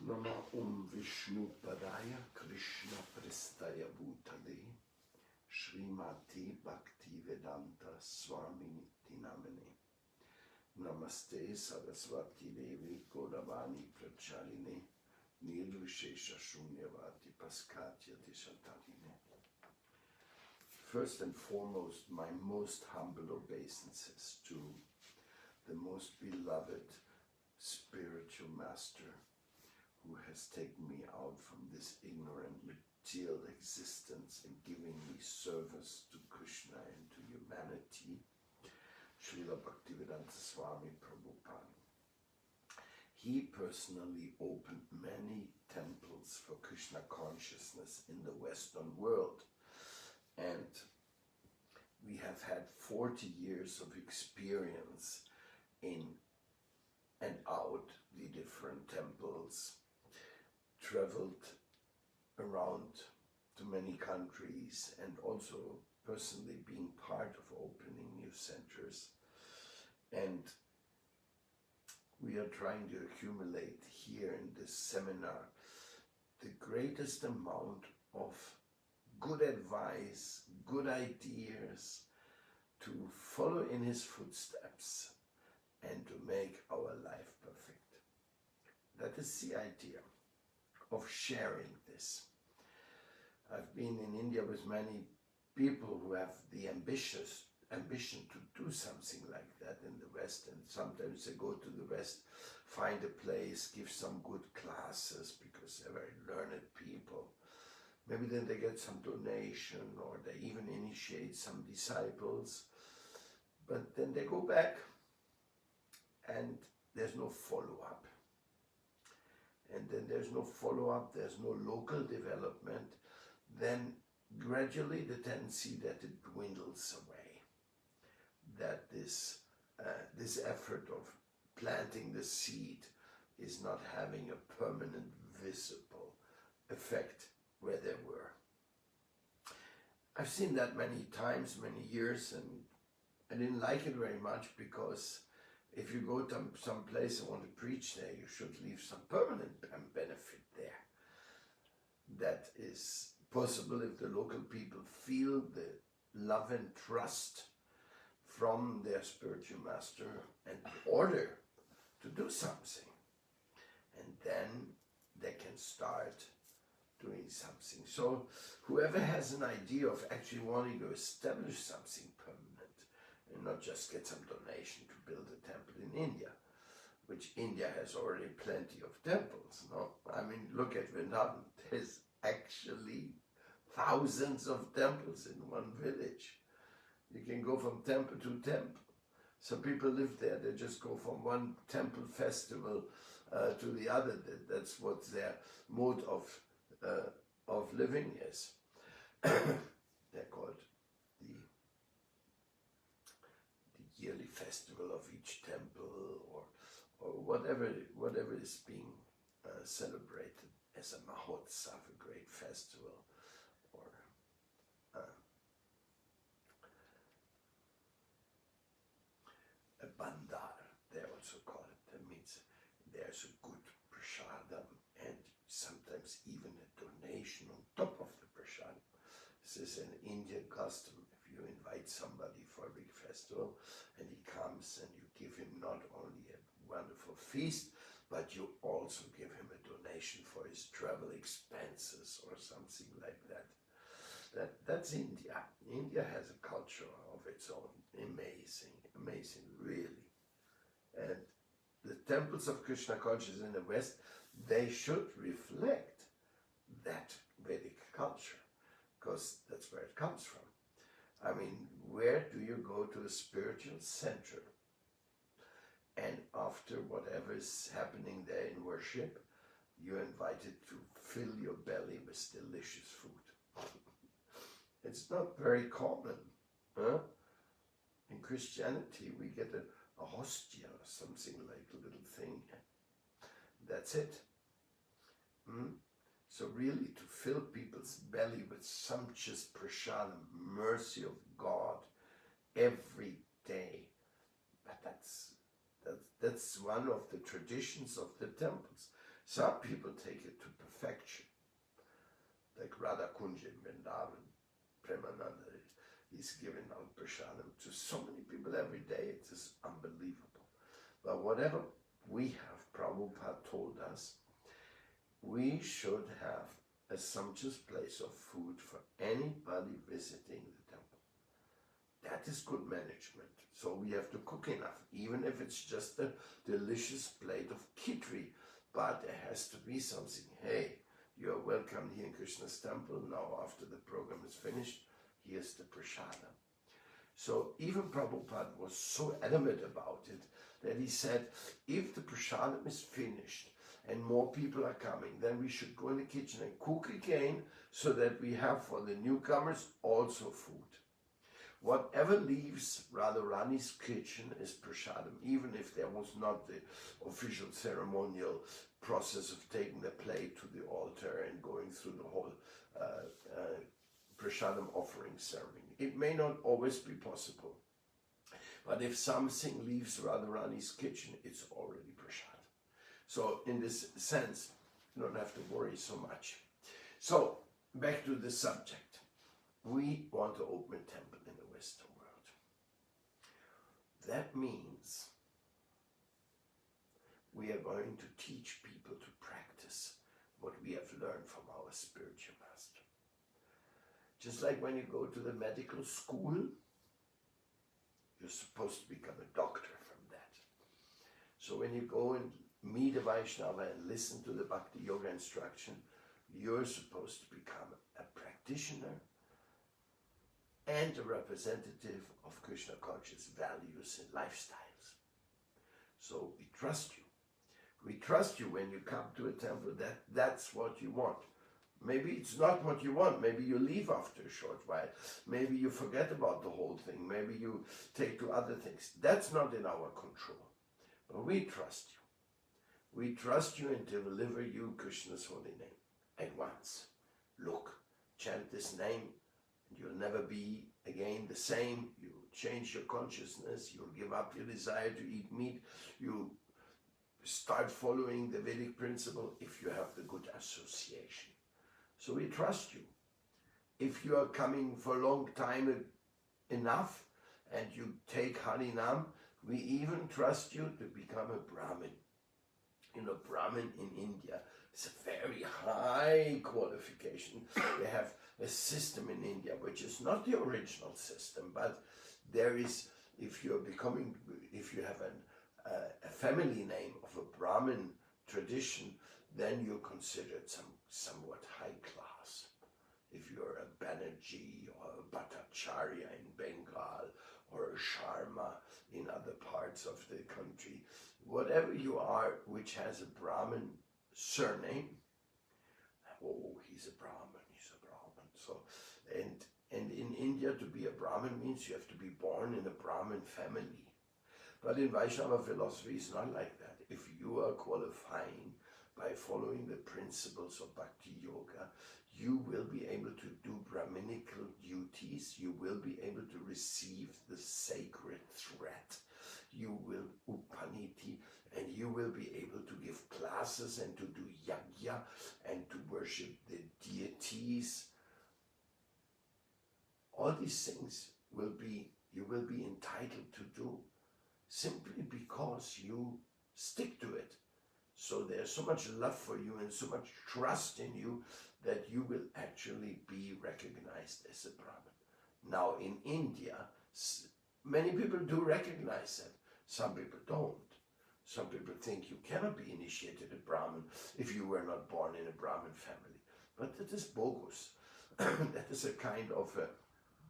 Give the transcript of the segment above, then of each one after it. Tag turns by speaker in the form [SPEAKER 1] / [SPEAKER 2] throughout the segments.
[SPEAKER 1] Nama Vishnu Padaya Krishna Prestaya Bhutale Srimati Bhaktivedanta Swami Dinamane Namaste Saraswati Devi Gauravani Prachaline Nirvishesha Shunyavati Paskatya Dishatarine. First and foremost, my most humble obeisances to the most beloved spiritual master who has taken me out from this ignorant material existence and giving me service to Krishna and to humanity, Srila Bhaktivedanta Swami Prabhupada. He personally opened many temples for Krishna consciousness in the Western world, and we have had 40 years of experience in and out the different temples, traveled around to many countries, and also personally being part of opening new centers. And we are trying to accumulate here in this seminar the greatest amount of good advice, good ideas to follow in his footsteps and to make our life perfect. That is the idea of sharing this. I've been in India with many people who have the ambition to do something like that in the West, and sometimes they go to the West, find a place, give some good classes because they're very learned people. Maybe then they get some donation or they even initiate some disciples, but then they go back and there's no follow-up. And then there's no follow-up, there's no local development, then gradually the tendency that it dwindles away, that this effort of planting the seed is not having a permanent visible effect where they were. I've seen that many times, many years, and I didn't like it very much, because if you go to some place and want to preach there, you should leave some permanent benefit there. That is possible if the local people feel the love and trust from their spiritual master and order to do something. And then they can start doing something. So whoever has an idea of actually wanting to establish something permanent, and not just get some donation to build a temple in India, which India has already plenty of temples. No, I mean, look at Vrindavan. There's actually thousands of temples in one village. You can go from temple to temple. Some people live there, they just go from one temple festival to the other. That's what their mode of living is. They're called the yearly festival of each temple, or whatever is being celebrated as a mahotsav, a great festival, or a bandar, they also call it. That means there's a good prasadam and sometimes even a donation on top of the prasadam. This is an Indian custom. If you invite somebody for a big festival and he comes, and you give him not only a wonderful feast, but you also give him a donation for his travel expenses or something like that. That's India. India has a culture of its own. Amazing, really. And the temples of Krishna consciousness in the West, they should reflect that Vedic culture, because that's where it comes from. I mean, where do you go to a spiritual center, and after whatever is happening there in worship, you're invited to fill your belly with delicious food? It's not very common. Huh? In Christianity, we get a hostia or something like a little thing. That's it. So really, to fill people's belly with sumptuous prasadam, mercy of God, every day. But that's one of the traditions of the temples. Some people take it to perfection, like Radha Kunjan Vrindavan, Premananda is giving out prasadam to so many people every day. It is unbelievable. But whatever we have, Prabhupada told us, we should have a sumptuous place of food for anybody visiting the temple. That is good management. So we have to cook enough, even if it's just a delicious plate of khichdi, but there has to be something. Hey, you're welcome here in Krishna's temple. Now after the program is finished, here's the prasadam. So even Prabhupada was so adamant about it that he said, if the prasadam is finished and more people are coming, then we should go in the kitchen and cook again so that we have for the newcomers also food. Whatever leaves Radharani's kitchen is prasadam, even if there was not the official ceremonial process of taking the plate to the altar and going through the whole prasadam offering ceremony. It may not always be possible, but if something leaves Radharani's kitchen, it's already prasadam. So in this sense, you don't have to worry so much. So back to the subject. We want to open a temple in the Western world. That means we are going to teach people to practice what we have learned from our spiritual master. Just like when you go to the medical school, you're supposed to become a doctor from that. So when you go and meet a Vaishnava and listen to the Bhakti Yoga instruction, you're supposed to become a practitioner and a representative of Krishna Conscious values and lifestyles. So we trust you. We trust you when you come to a temple that that's what you want. Maybe it's not what you want. Maybe you leave after a short while. Maybe you forget about the whole thing. Maybe you take to other things. That's not in our control. But we trust you. We trust you and deliver you Krishna's holy name. And once, look, chant this name, and you'll never be again the same. You change your consciousness. You'll give up your desire to eat meat. You start following the Vedic principle if you have the good association. So we trust you. If you are coming for a long time enough and you take Harinam, we even trust you to become a Brahmin. You know, Brahmin in India is a very high qualification. They have a system in India which is not the original system, but there is, if you have a family name of a Brahmin tradition, then you're considered somewhat high class. If you're a Banerjee or a Bhattacharya in Bengal or a Sharma in other parts of the country, whatever you are which has a Brahmin surname, oh, he's a Brahmin. So, and in India, to be a Brahmin means you have to be born in a Brahmin family. But in Vaishnava philosophy, it's not like that. If you are qualifying by following the principles of Bhakti Yoga, you will be able to do Brahminical duties. You will be able to receive the sacred thread. You will upaniti, and you will be able to give classes and to do yajna and to worship the deities. All these things you will be entitled to do simply because you stick to it. So there's so much love for you and so much trust in you that you will actually be recognized as a Brahmin. Now in India, many people do recognize that. Some people don't. Some people think you cannot be initiated a Brahmin if you were not born in a Brahmin family. But that is bogus. That is a kind of a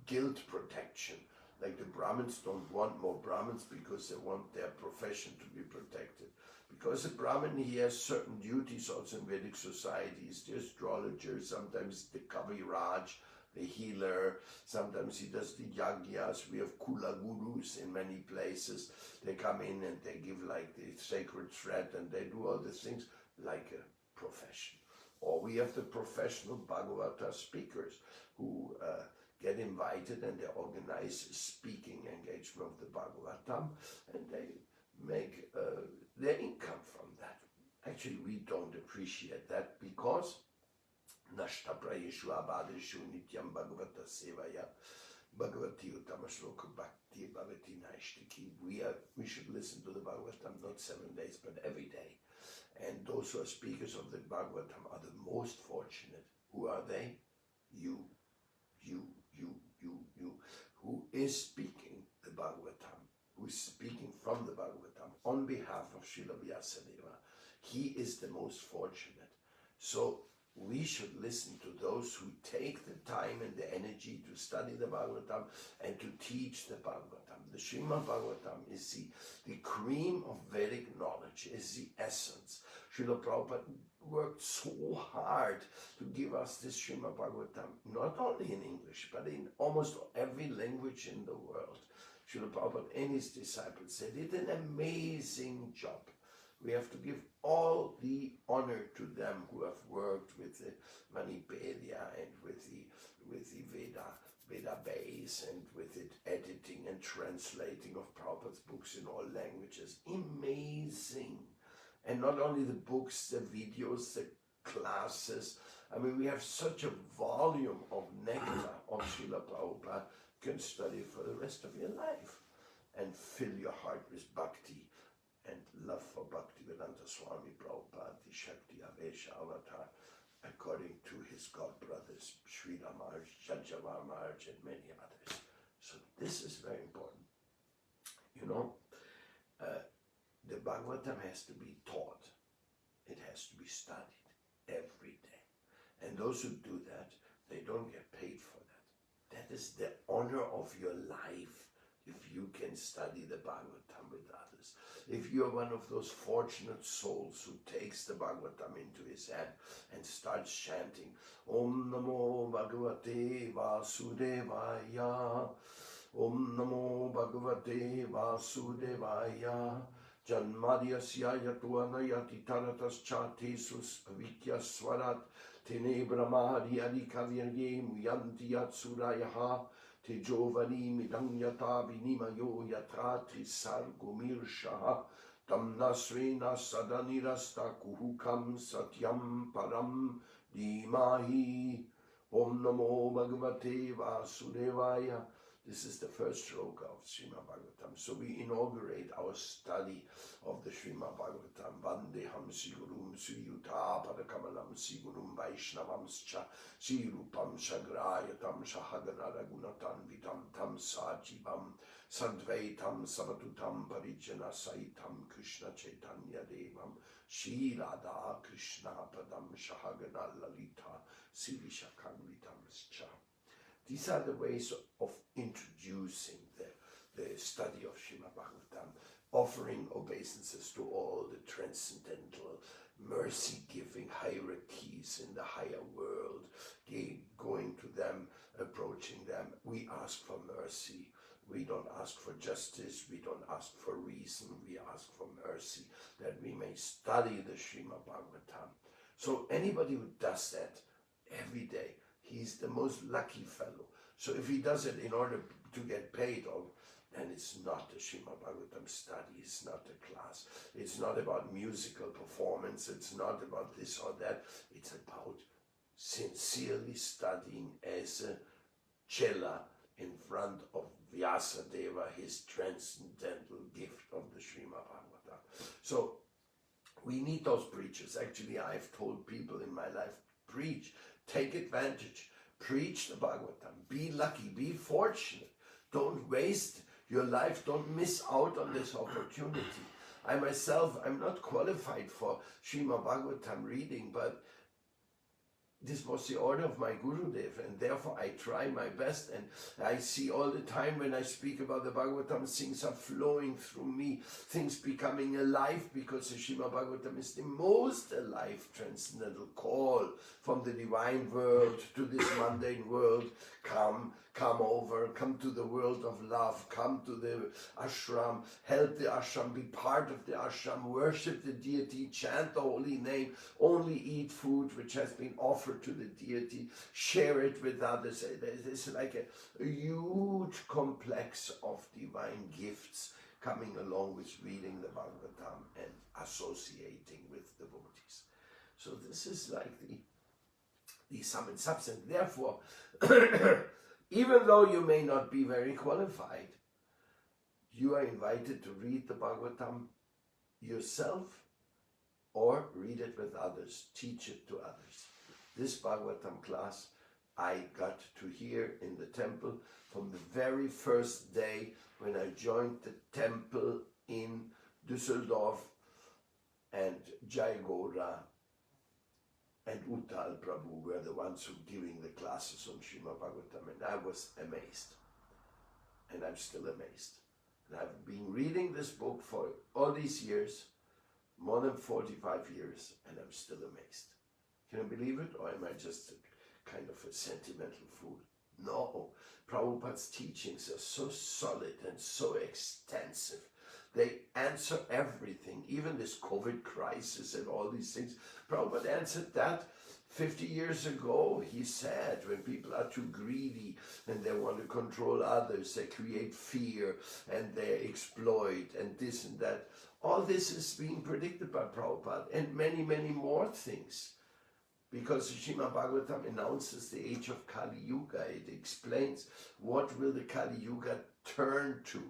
[SPEAKER 1] guilt protection. Like the Brahmins don't want more Brahmins because they want their profession to be protected. Because a Brahmin, he has certain duties also in Vedic societies. The astrologer, sometimes the Kaviraj, the healer, sometimes he does the yajnas. We have Kula Gurus in many places. They come in and they give like the sacred thread and they do all these things like a profession. Or we have the professional Bhagavata speakers who get invited and they organize a speaking engagement of the Bhagavatam and they make their income from that. Actually, we don't appreciate that because Nashtapra Yeshua Badishu Nityam Bhagavata Sevaya Bhagavati Utamashloka Bhakti Bhavati Naishtiki. We should listen to the Bhagavatam not 7 days but every day. And those who are speakers of the Bhagavatam are the most fortunate. Who are they? You. Who is speaking the Bhagavatam, who is speaking from the Bhagavatam on behalf of Srila Vyasadeva. He is the most fortunate. So we should listen to those who take the time and the energy to study the Bhagavatam and to teach the Bhagavatam. The Srimad Bhagavatam is the cream of Vedic knowledge, is the essence. Srila Prabhupada worked so hard to give us this Srimad Bhagavatam, not only in English, but in almost every language in the world. Srila Prabhupada and his disciples, they did an amazing job. We have to give all the honor to them who have worked with the Manipedia and with the Veda base and with it editing and translating of Prabhupada's books in all languages. Amazing. And not only the books, the videos, the classes. I mean, we have such a volume of nectar of Srila Prabhupada. You can study it for the rest of your life and fill your heart with bhakti and love for Bhaktivedanta Swami Prabhupada, the Shakti Avesha Avatar, according to his god brothers, Sridhar Maharaj, Jajavar Maharaj, and many others. So this is very important. You know, the Bhagavatam has to be taught. It has to be studied every day. And those who do that, they don't get paid for that. That is the honor of your life, if you can study the Bhagavatam with others. If you are one of those fortunate souls who takes the Bhagavatam into his hand and starts chanting, Om Namo Bhagavate Vasudevaya, Om Namo Bhagavate Vasudevaya, Janmadyasya Yatuanayati Taratas Chatesus Avikya Swarat Tene Brahmadi Adikavirye Muyanti Yatsurayaha Tejovani Midanyata Vinimayo Yatra Trisar Gumirshaha Tamnasrena Sadanirasta Kuhukam Satyam Param Dimahi Om Namo Bhagavate Vasudevaya. This is the first shloka of Srimad Bhagavatam. So we inaugurate our study of the Srimad Bhagavatam. Vandeham Sigurum Sriyuta Padakamalam Sigurum Vaishnavamscha Sirupam Shagrayatam Shahagana Ragunatan Vitam Tam Sajivam Sadvaitam Sabatutam Parijana Saitam Krishna Chaitanya Devam Shri Radha Krishna Padam Shahagana Lalita Sivishakanvitamscha. These are the ways of introducing the study of Srimad Bhagavatam, offering obeisances to all the transcendental, mercy-giving hierarchies in the higher world, going to them, approaching them. We ask for mercy. We don't ask for justice. We don't ask for reason. We ask for mercy, that we may study the Srimad Bhagavatam. So anybody who does that every day, he's the most lucky fellow. So if he does it in order to get paid, then it's not a Srimad Bhagavatam study, it's not a class, it's not about musical performance, it's not about this or that, it's about sincerely studying as a chela in front of Vyasadeva, his transcendental gift of the Srimad Bhagavatam. So we need those preachers. Actually, I've told people in my life, preach. Take advantage. Preach the Bhagavatam. Be lucky. Be fortunate. Don't waste your life. Don't miss out on this opportunity. I myself, I'm not qualified for Srimad Bhagavatam reading, but this was the order of my Gurudev, and therefore I try my best, and I see all the time when I speak about the Bhagavatam, things are flowing through me, things becoming alive, because the Srimad Bhagavatam is the most alive transcendental call from the divine world to this mundane world. Come over, come to the world of love, come to the ashram, help the ashram, be part of the ashram, worship the deity, chant the holy name, only eat food which has been offered to the deity, share it with others. It's like a huge complex of divine gifts coming along with reading the Bhagavatam and associating with the this is like the sum and substance. Therefore, even though you may not be very qualified, you are invited to read the Bhagavatam yourself or read it with others, teach it to others. This Bhagavatam class I got to hear in the temple from the very first day when I joined the temple in Düsseldorf, and Jai Goda and Uttal Prabhu were the ones who were giving the classes on Srimad Bhagavatam, and I was amazed. And I'm still amazed. And I've been reading this book for all these years, more than 45 years, and I'm still amazed. Can you believe it? Or am I just kind of a sentimental fool? No. Prabhupada's teachings are so solid and so extensive. They answer everything, even this COVID crisis and all these things. Prabhupada answered that 50 years ago. He said when people are too greedy and they want to control others, they create fear and they exploit and this and that. All this is being predicted by Prabhupada and many, many more things. Because Srimad Bhagavatam announces the age of Kali Yuga. It explains what will the Kali Yuga turn to,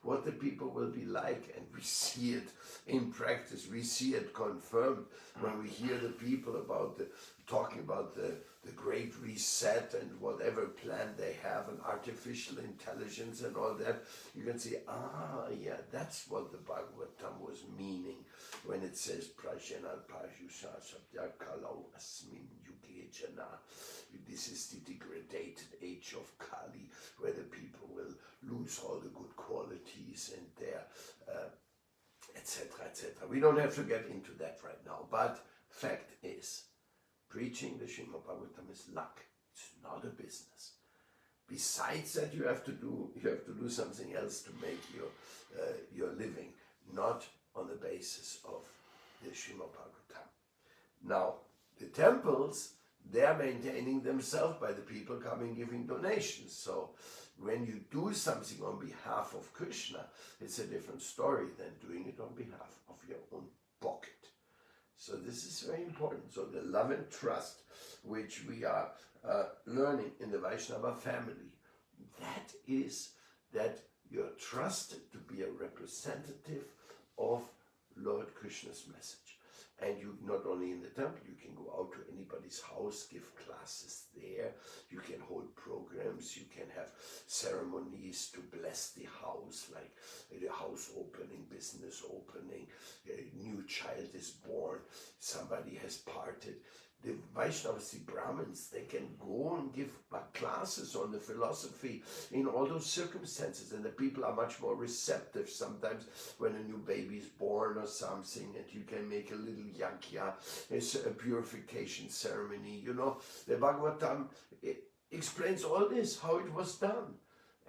[SPEAKER 1] what the people will be like, and we see it in practice. We see it confirmed when we hear the people talking about the great reset and whatever plan they have, and artificial intelligence and all that. You can see, yeah, that's what the Bhagavatam was meaning when it says Prajanal Pajusha Sabya Kalau Asmin Yuge Jana. This is the degraded age of Kali, where the people will lose all the good qualities and their etc., etc. We don't have to get into that right now, but fact is, preaching the Srimad Bhagavatam is luck. It's not a business. Besides that, you have to do something else to make your living, not on the basis of the Srimad Bhagavatam. Now, the temples, they are maintaining themselves by the people coming giving donations. So when you do something on behalf of Krishna, it's a different story than doing it on behalf of your own pocket. So this is very important. So the love and trust which we are learning in the Vaishnava family, that is that you're trusted to be a representative of Lord Krishna's message. And you, not only in the temple, you can go out to anybody's house, give classes there, you can hold programs, you can have ceremonies to bless the house, like the house opening, business opening, a new child is born, somebody has parted. The Vaishnavas, the Brahmins, they can go and give classes on the philosophy in all those circumstances, and the people are much more receptive sometimes when a new baby is born or something, and you can make a little yajna, it's a purification ceremony. You know, the Bhagavatam explains all this, how it was done,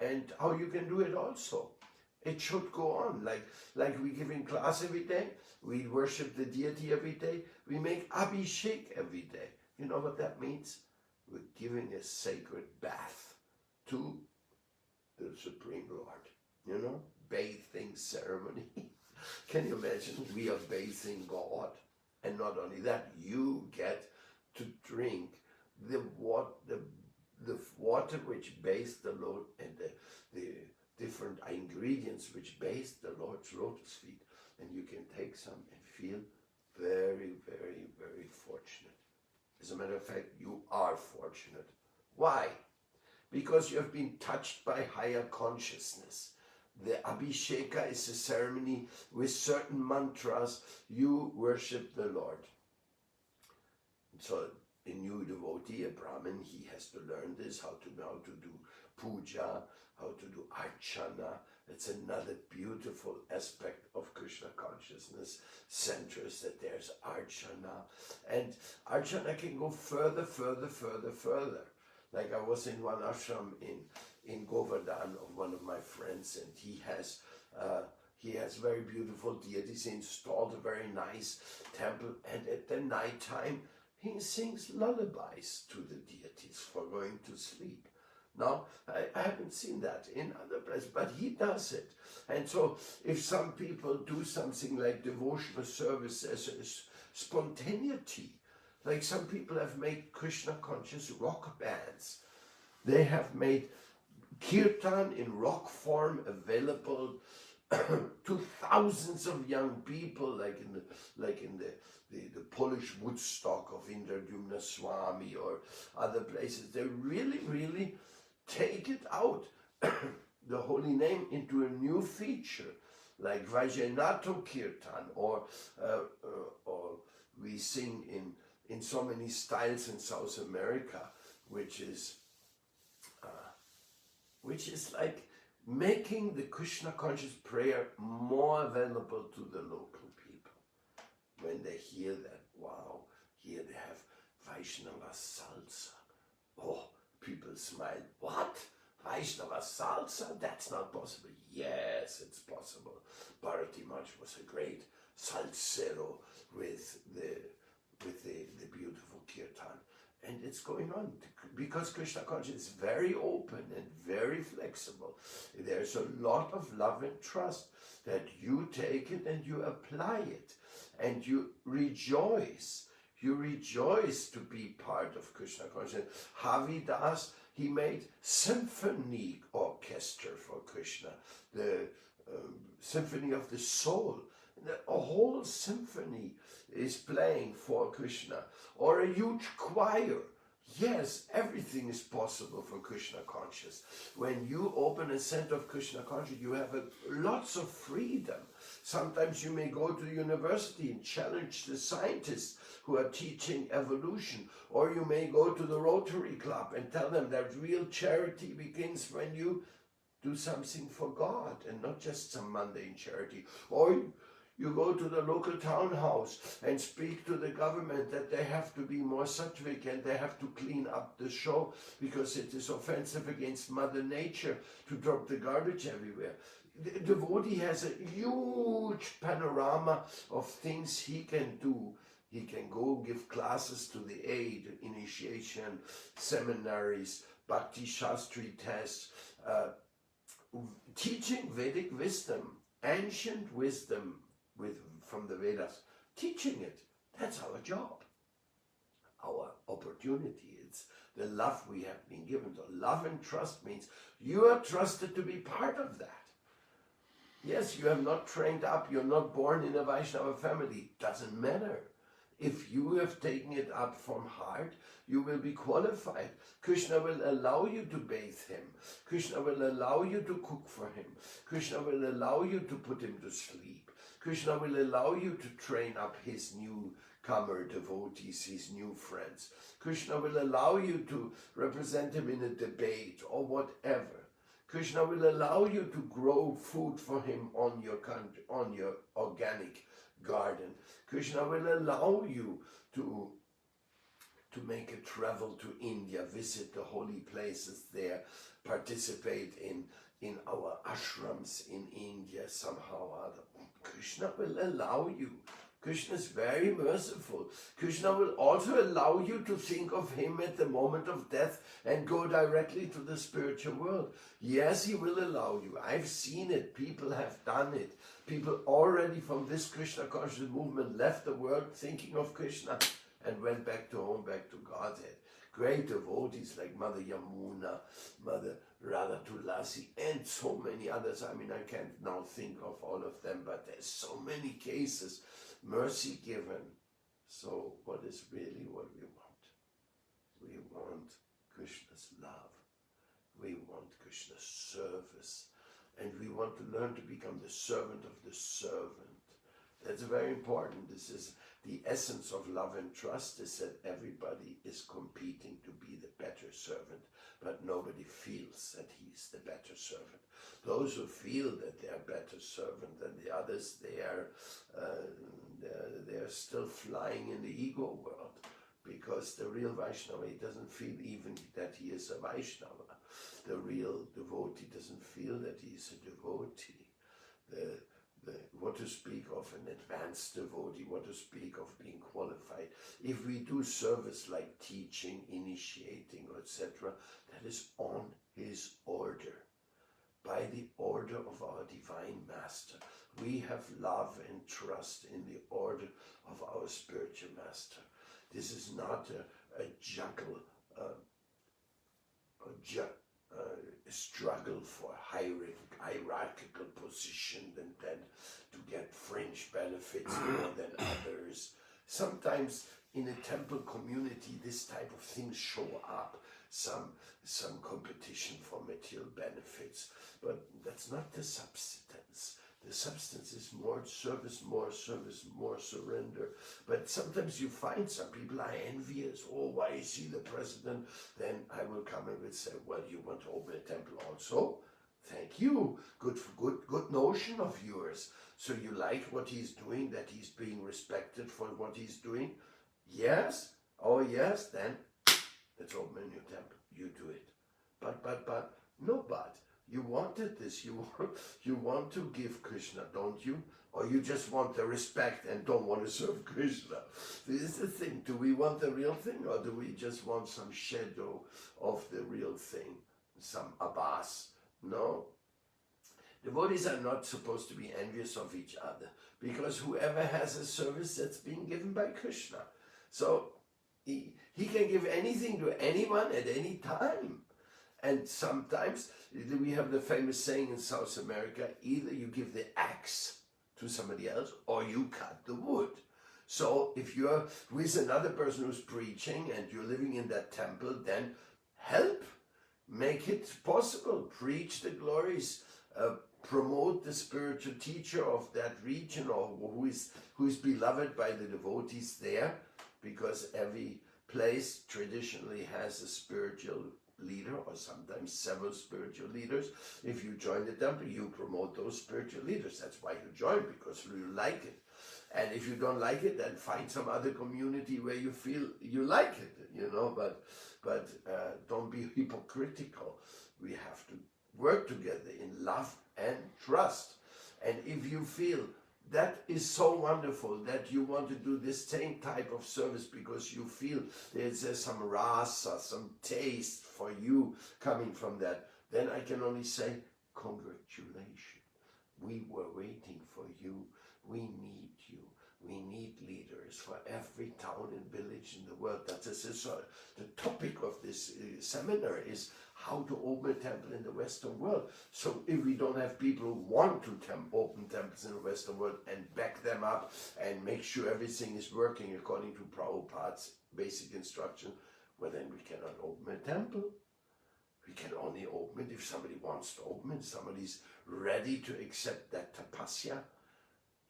[SPEAKER 1] and how you can do it also. It should go on, like we give in class every day, we worship the deity every day, we make abhishek every day. You know what that means? We're giving a sacred bath to the Supreme Lord. You know, bathing ceremony. Can you imagine? We are bathing God. And not only that, you get to drink the water which bathes the Lord, and the different ingredients which bathe the Lord's lotus feet. And you can take some and feel very, very, very fortunate. As a matter of fact, you are fortunate. Why? Because you have been touched by higher consciousness. The Abhisheka is a ceremony with certain mantras. You worship the Lord. So a new devotee, a Brahmin, he has to learn this, how to do puja, how to do archana. It's another beautiful aspect of Krishna consciousness centers, that there's archana. And archana can go further. Like I was in one ashram in Govardhan of one of my friends, and he has very beautiful deities. He installed a very nice temple, and at the night time he sings lullabies to the deities for going to sleep. Now, I haven't seen that in other places, but he does it. And so if some people do something like devotional service as a spontaneity, Like some people have made Krishna conscious rock bands. They have made kirtan in rock form available to thousands of young people, like in the Polish Woodstock of Indradyumna Swami or other places. They really take it out, the holy name, into a new feature, like Vajranato Kirtan, or we sing in so many styles in South America, which is like making the Krishna conscious prayer more available to the local people. When they hear that, wow, here they have Vaishnava salsa. Oh, people smile. What? Vaishnava salsa? That's not possible. Yes, it's possible. Bharati Maj was a great salsero with the beautiful kirtan. And it's going on because Krishna consciousness is very open and very flexible. There's a lot of love and trust that you take it and you apply it and you rejoice. You rejoice to be part of Krishna consciousness. Havidas, he made symphony orchestra for Krishna, the symphony of the soul. A whole symphony is playing for Krishna, or a huge choir. Yes, everything is possible for Krishna conscious. When you open a center of Krishna conscious, you have lots of freedom. Sometimes you may go to university and challenge the scientists who are teaching evolution, or you may go to the Rotary Club and tell them that real charity begins when you do something for God and not just some mundane charity. Or you go to the local townhouse and speak to the government that they have to be more sattvic and they have to clean up the show because it is offensive against Mother Nature to drop the garbage everywhere. The devotee has a huge panorama of things he can do. He can go give classes to the aid, initiation, seminaries, Bhakti Shastri tests, teaching Vedic wisdom, ancient wisdom, from the Vedas, teaching it. That's our job, our opportunity. It's the love we have been given. So love and trust means you are trusted to be part of that. Yes, you have not trained up, you're not born in a Vaishnava family. Doesn't matter. If you have taken it up from heart, you will be qualified. Krishna will allow you to bathe him. Krishna will allow you to cook for him. Krishna will allow you to put him to sleep. Krishna will allow you to train up his newcomer devotees, his new friends. Krishna will allow you to represent him in a debate or whatever. Krishna will allow you to grow food for him on your country, on your organic garden. Krishna will allow you to make a travel to India, visit the holy places there, participate in our ashrams in India somehow or other. Krishna will allow you. Krishna is very merciful. Krishna will also allow you to think of him at the moment of death and go directly to the spiritual world. Yes, he will allow you. I've seen it. People have done it. People already from this Krishna conscious movement left the world thinking of Krishna and went back to home, back to Godhead. Great devotees like Mother Yamuna, Mother Radha Tulasi, and so many others. I mean, I can't now think of all of them, but there's so many cases. Mercy given. So what is really what we want? We want Krishna's love. We want Krishna's service. And we want to learn to become the servant of the servant. That's very important. This is the essence of love and trust, is that everybody is competing to be the better servant, but nobody feels that he's the better servant. Those who feel that they are better servant than the others, they are still flying in the ego world, because the real Vaishnava, he doesn't feel even that he is a Vaishnava. The real devotee doesn't feel that he is a devotee. What to speak of an advanced devotee, what to speak of being qualified. If we do service like teaching, initiating, etc., that is on his order. By the order of our Divine Master. We have love and trust in the order of our spiritual Master. This is not a juggle, a struggle for hierarchical position and then to get fringe benefits more than others. Sometimes in a temple community, this type of things show up, some competition for material benefits, but that's not the substance. The substance is more service, more surrender. But sometimes you find some people are envious. Oh, why is he the president? Then I will come and will say, well, you want to open a temple also? Thank you. Good notion of yours. So you like what he's doing, that he's being respected for what he's doing? Yes? Oh, yes? Then let's open a new temple. You do it. But, no but. You wanted this. You want to give Krishna, don't you? Or you just want the respect and don't want to serve Krishna? This is the thing. Do we want the real thing, or do we just want some shadow of the real thing? Some Abbas? No. Devotees are not supposed to be envious of each other, because whoever has a service that's being given by Krishna. So he can give anything to anyone at any time. And sometimes we have the famous saying in South America, either you give the axe to somebody else or you cut the wood. So if you're with another person who's preaching and you're living in that temple, then help, make it possible, preach the glories, promote the spiritual teacher of that region, or who is beloved by the devotees there, because every place traditionally has a spiritual leader, or sometimes several spiritual leaders. If you join the temple, you promote those spiritual leaders. That's why you join, because you like it. And if you don't like it, then find some other community where you feel you like it, you know, but don't be hypocritical. We have to work together in love and trust. And if you feel that is so wonderful that you want to do this same type of service because you feel there's some rasa, some taste for you coming from that, then I can only say, congratulations. We were waiting for you. We need you. We need leaders for every town and village in the world. That is the topic of this seminar, is how to open a temple in the Western world. So if we don't have people who want to open temples in the Western world and back them up and make sure everything is working according to Prabhupada's basic instruction, well, then we cannot open a temple. We can only open it if somebody wants to open it, somebody's ready to accept that tapasya.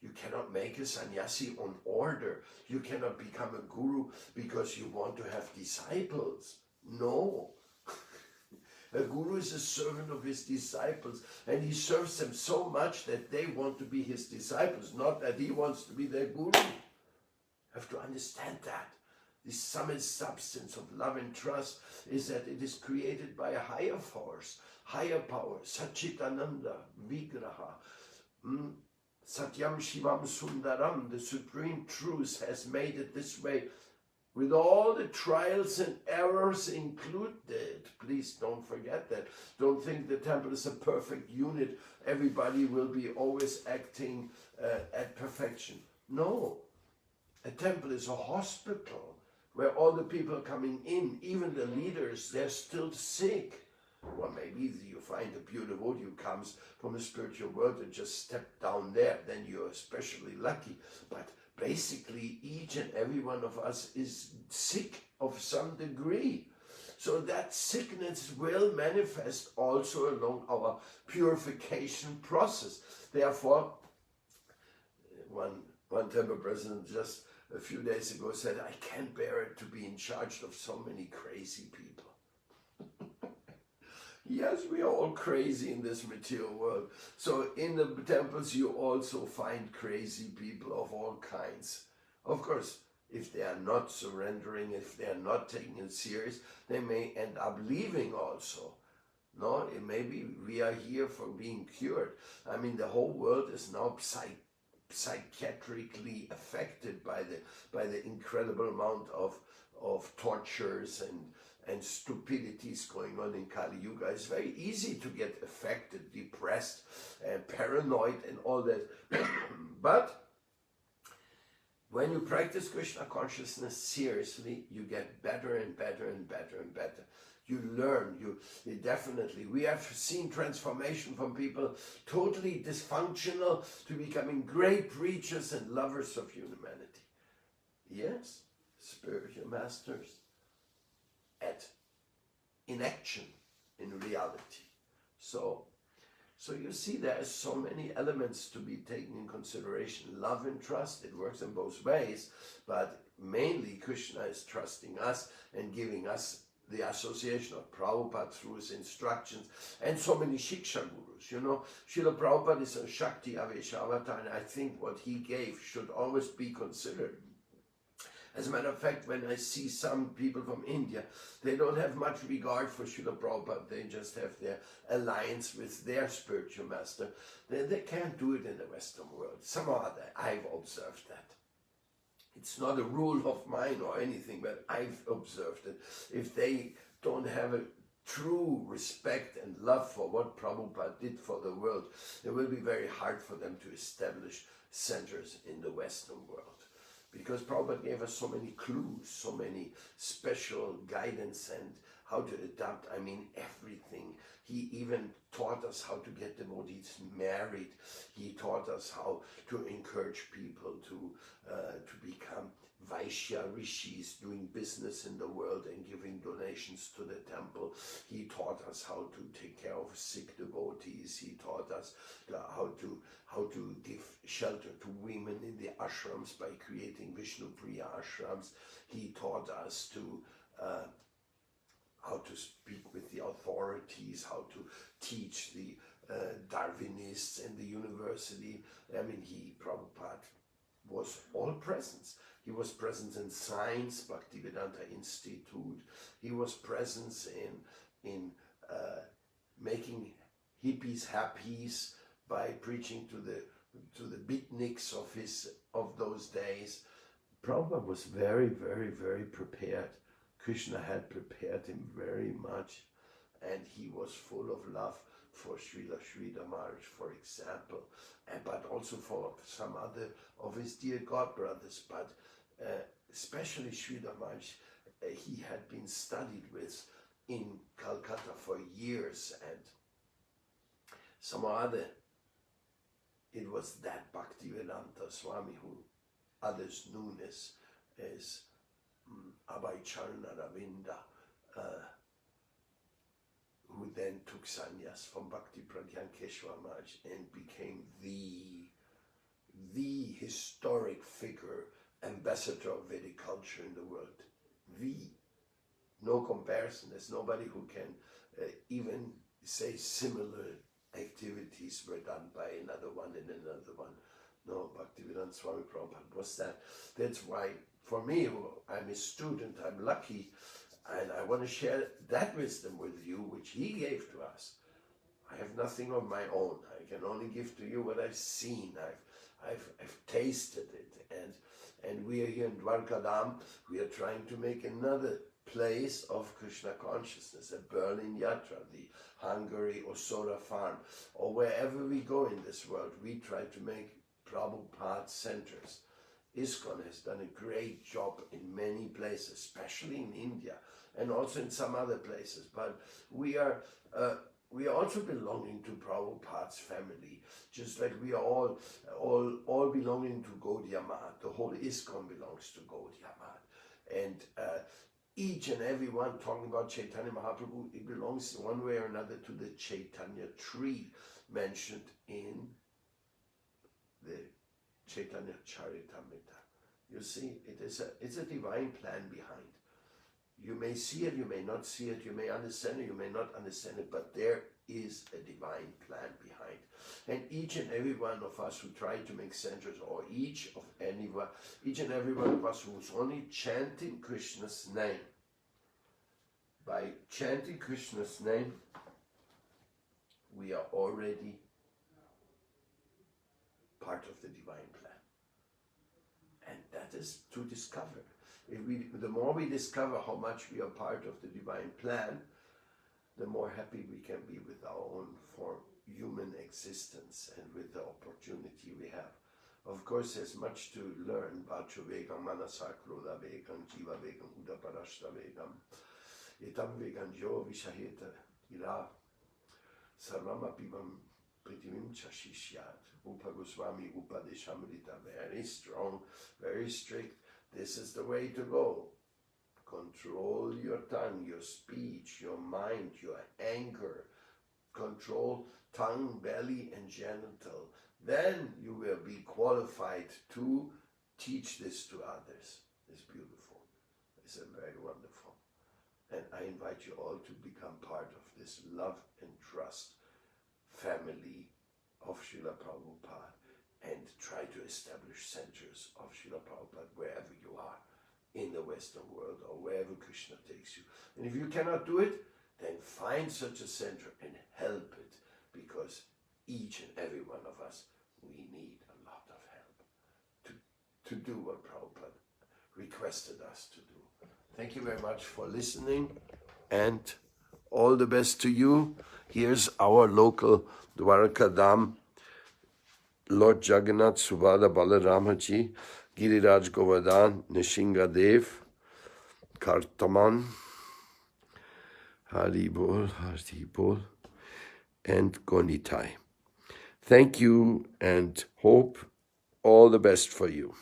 [SPEAKER 1] You cannot make a sannyasi on order. You cannot become a guru because you want to have disciples. No. A guru is a servant of his disciples, and he serves them so much that they want to be his disciples, not that he wants to be their guru. You have to understand that. The summit substance of love and trust is that it is created by a higher force, higher power, Satchitananda, Vigraha. Satyam Shivam Sundaram, the supreme truth has made it this way, with all the trials and errors included. Please don't forget that. Don't think the temple is a perfect unit. Everybody will be always acting at perfection. No. A temple is a hospital where all the people coming in, even the leaders, they're still sick. Well, maybe you find a pure devotee who comes from a spiritual world and just step down there, then you're especially lucky. But basically, each and every one of us is sick of some degree. So that sickness will manifest also along our purification process. Therefore, one temple president just a few days ago said, I can't bear it to be in charge of so many crazy people. Yes, we are all crazy in this material world. So in the temples you also find crazy people of all kinds. Of course, if they are not surrendering, if they are not taking it serious, they may end up leaving also. No, maybe we are here for being cured. I mean, the whole world is now psychiatrically affected by the incredible amount of tortures and stupidities going on in Kali Yuga. It's very easy to get affected, depressed, and paranoid and all that. But When you practice Krishna consciousness seriously, you get better and better and better and better. You learn, you definitely, we have seen transformation from people totally dysfunctional to becoming great preachers and lovers of humanity. Yes, spiritual masters in action, in reality. So you see there are so many elements to be taken in consideration. Love and trust, it works in both ways, but mainly Krishna is trusting us and giving us the association of Prabhupada through his instructions and so many Shiksha gurus. You know, Srila Prabhupada is a Shakti Avesha avatar, and I think what he gave should always be considered. As a matter of fact, when I see some people from India, they don't have much regard for Srila Prabhupada. They just have their alliance with their spiritual master. They can't do it in the Western world. Somehow I've observed that. It's not a rule of mine or anything, but I've observed it. If they don't have a true respect and love for what Prabhupada did for the world, it will be very hard for them to establish centers in the Western world. Because Prabhupada gave us so many clues, so many special guidance and how to adapt, I mean everything. He even taught us how to get devotees married. He taught us how to encourage people to become Vaishya rishis, doing business in the world and giving donations to the temple. He taught us how to take care of sick devotees. He taught us how to give shelter to women in the ashrams by creating Vishnu Priya ashrams. He taught us to how to speak with the authorities, how to teach the Darwinists in the university. I mean, Prabhupada was all presence. He was present in science, Bhaktivedanta Institute. He was present in making hippies happies by preaching to the beatniks of those days. Prabhupada was very, very, very prepared. Krishna had prepared him very much, and he was full of love for Srila Sridhar Maharaj, for example, but also for some other of his dear God brothers, but especially Sridhar Maharaj, he had been studied with in Calcutta for years, and some other, it was that Bhaktivedanta Swami who others knew as Abhay Charana Ravinda, who then took sannyas from Bhakti Pradhan Keshava Maharaj and became the historic figure, ambassador of Vedic culture in the world. No comparison. There's nobody who can even say similar activities were done by another one and another one. No, Bhaktivedanta Swami Prabhupada was that. That's why, for me, I'm a student, I'm lucky, and I want to share that wisdom with you, which he gave to us. I have nothing of my own. I can only give to you what I've seen. I've tasted it, and we are here in Dwarkadam. We are trying to make another place of Krishna consciousness, a Berlin Yatra, the Hungary or Soda Farm, or wherever we go in this world, we try to make Prabhupada centers. ISKCON has done a great job in many places, especially in India and also in some other places. But we are also belonging to Prabhupada's family, just like we are all belonging to Gaudiya Math. The whole ISKCON belongs to Gaudiya Math, and each and every one talking about Chaitanya Mahaprabhu, it belongs in one way or another to the Chaitanya tree mentioned in the Chaitanya Charitamrita. You see, it's a divine plan behind. You may see it, you may not see it, you may understand it, you may not understand it, but there is a divine plan behind. And each and every one of us who try to make centers, or each and every one of us who's only chanting Krishna's name, by chanting Krishna's name, we are already part of the divine plan. And that is to discover. The more we discover how much we are part of the divine plan, the more happy we can be with our own human existence and with the opportunity we have Of course, there's much to learn. Vacho Vegam, Manasa, Kroda Vegam, Jiva Vegam, Uda Parashta Vegam, Etam Vegam, Jo Vishaheta, Ira, Sarvama Pivam, Pritimim Chashishyat, Upa Goswami, Upa Deshamrita, very strong, very strict. This is the way to go. Control your tongue, your speech, your mind, your anger. Control tongue, belly, and genital. Then you will be qualified to teach this to others. It's beautiful. It's very wonderful. And I invite you all to become part of this love and trust family of Srila Prabhupada and try to establish centers of Srila Prabhupada wherever you are in the Western world or wherever Krishna takes you. And if you cannot do it, then find such a center and help it, because each and every one of us, we need a lot of help to do what Prabhupada requested us to do. Thank you very much for listening, and all the best to you. Here's our local Dwarka Dham, Lord Jagannath, Subhadra Balaramaji, Giriraj Govardhan, Nishinga Dev, Kartaman, Haribol, and Gonitai. Thank you and hope all the best for you.